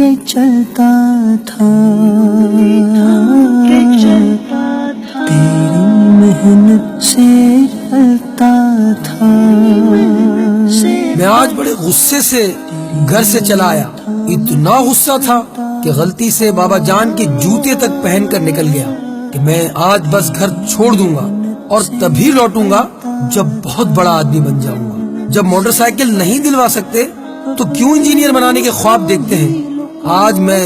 کے چلتا تھا، تیری محنت سے ڈلتا تھا۔ میں آج بڑے غصے سے گھر سے چلا آیا، اتنا غصہ تھا کہ غلطی سے بابا جان کے جوتے تک پہن کر نکل گیا کہ میں آج بس گھر چھوڑ دوں گا اور تبھی لوٹوں گا جب بہت بڑا آدمی بن جاؤں گا۔ جب موٹر سائیکل نہیں دلوا سکتے تو کیوں انجینئر بنانے کے خواب دیکھتے ہیں۔ آج میں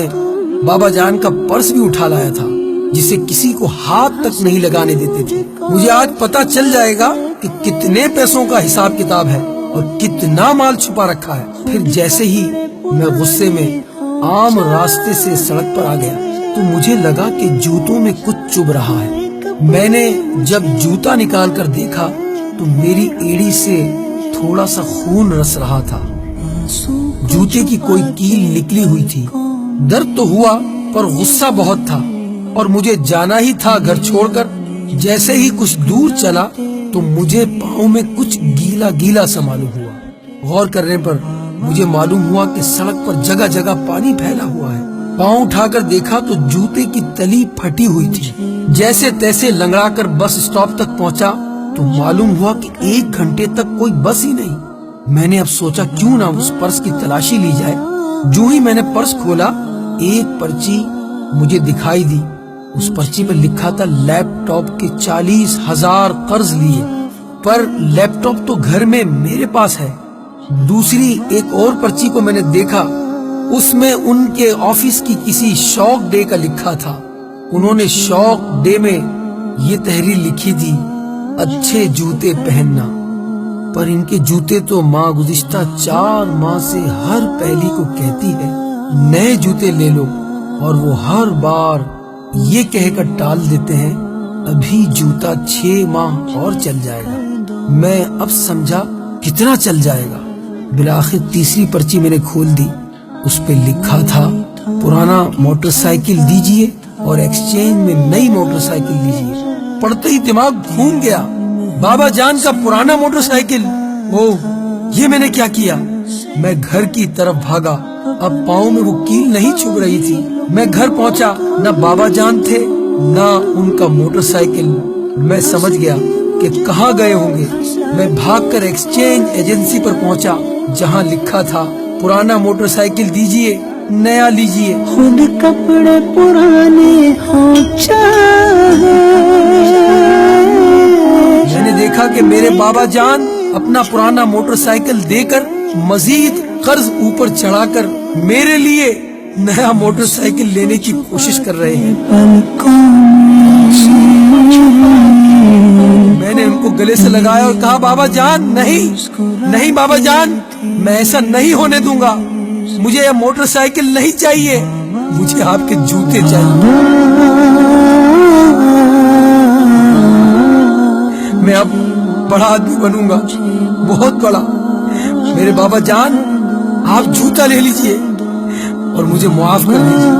بابا جان کا پرس بھی اٹھا لایا تھا جسے کسی کو ہاتھ تک نہیں لگانے دیتے تھے۔ مجھے آج پتا چل جائے گا کہ کتنے پیسوں کا حساب کتاب ہے اور کتنا مال چھپا رکھا ہے۔ پھر جیسے ہی میں غصے میں عام راستے سے سڑک پر آ گیا تو مجھے لگا کہ جوتوں میں کچھ چبھ رہا ہے۔ میں نے جب جوتا نکال کر دیکھا تو میری ایڑی سے تھوڑا سا خون رس رہا تھا، جوتے کی کوئی کیل نکلی ہوئی تھی۔ درد تو ہوا پر غصہ بہت تھا اور مجھے جانا ہی تھا گھر چھوڑ کر۔ جیسے ہی کچھ دور چلا تو مجھے پاؤں میں کچھ گیلا گیلا سا معلوم ہوا۔ غور کرنے پر مجھے معلوم ہوا کہ سڑک پر جگہ جگہ پانی پھیلا ہوا ہے۔ پاؤں اٹھا کر دیکھا تو جوتے کی تلی پھٹی ہوئی تھی۔ جیسے تیسے لنگڑا کر بس اسٹاپ تک پہنچا تو معلوم ہوا کہ 1 گھنٹے تک کوئی بس ہی نہیں۔ میں نے اب سوچا کیوں نہ اس پرس کی تلاشی لی جائے۔ جو ہی میں نے پرس کھولا ایک پرچی مجھے دکھائی دی۔ اس پرچی پر لکھا تھا لیپ ٹاپ کے 40,000 قرض لیے، پر لیپ ٹاپ تو گھر میں میرے پاس ہے۔ دوسری ایک اور پرچی کو میں نے دیکھا، اس میں ان کے آفس کی کسی شوق ڈے کا لکھا تھا۔ انہوں نے شوق ڈے میں یہ تحریر لکھی تھی، اچھے جوتے پہننا، پر ان کے جوتے تو ماں گزشتہ 4 ماہ سے ہر پہلی کو کہتی ہے نئے جوتے لے لو، اور وہ ہر بار یہ کہہ کر ٹال دیتے ہیں ابھی جوتا 6 ماہ اور چل جائے گا۔ میں اب سمجھا کتنا چل جائے گا۔ بالآخر تیسری پرچی میں نے کھول دی، اس پہ لکھا تھا پرانا موٹر سائیکل دیجیے اور ایکسچینج میں نئی موٹر سائیکل لیجیے۔ پڑھتے ہی دماغ گھوم گیا، بابا جان کا پرانا موٹر سائیکل، یہ میں نے کیا کیا؟ میں گھر کی طرف بھاگا، اب پاؤں میں وہ کیل نہیں چھپ رہی تھی۔ میں گھر پہنچا، نہ بابا جان تھے نہ ان کا موٹر سائیکل۔ میں سمجھ گیا کہ کہاں گئے ہوں گے۔ میں بھاگ کر ایکسچینج ایجنسی پر پہنچا جہاں لکھا تھا پرانا موٹر سائیکل دیجیے نیا لیجیے۔ خود کپڑے پرانے ہو چاہے، میں نے دیکھا کہ میرے بابا جان اپنا پرانا موٹر سائیکل دے کر مزید قرض اوپر چڑھا کر میرے لیے نیا موٹر سائیکل لینے کی کوشش کر رہے ہیں۔ میں نے ان کو گلے سے لگایا اور کہا بابا جان نہیں بابا جان، میں ایسا نہیں ہونے دوں گا۔ مجھے یہ موٹر سائیکل نہیں چاہیے، مجھے آپ کے جوتے چاہیے۔ میں اب بڑا آدمی بنوں گا، بہت بڑا۔ میرے بابا جان آپ جوتا لے لیجئے اور مجھے معاف کر دیجئے۔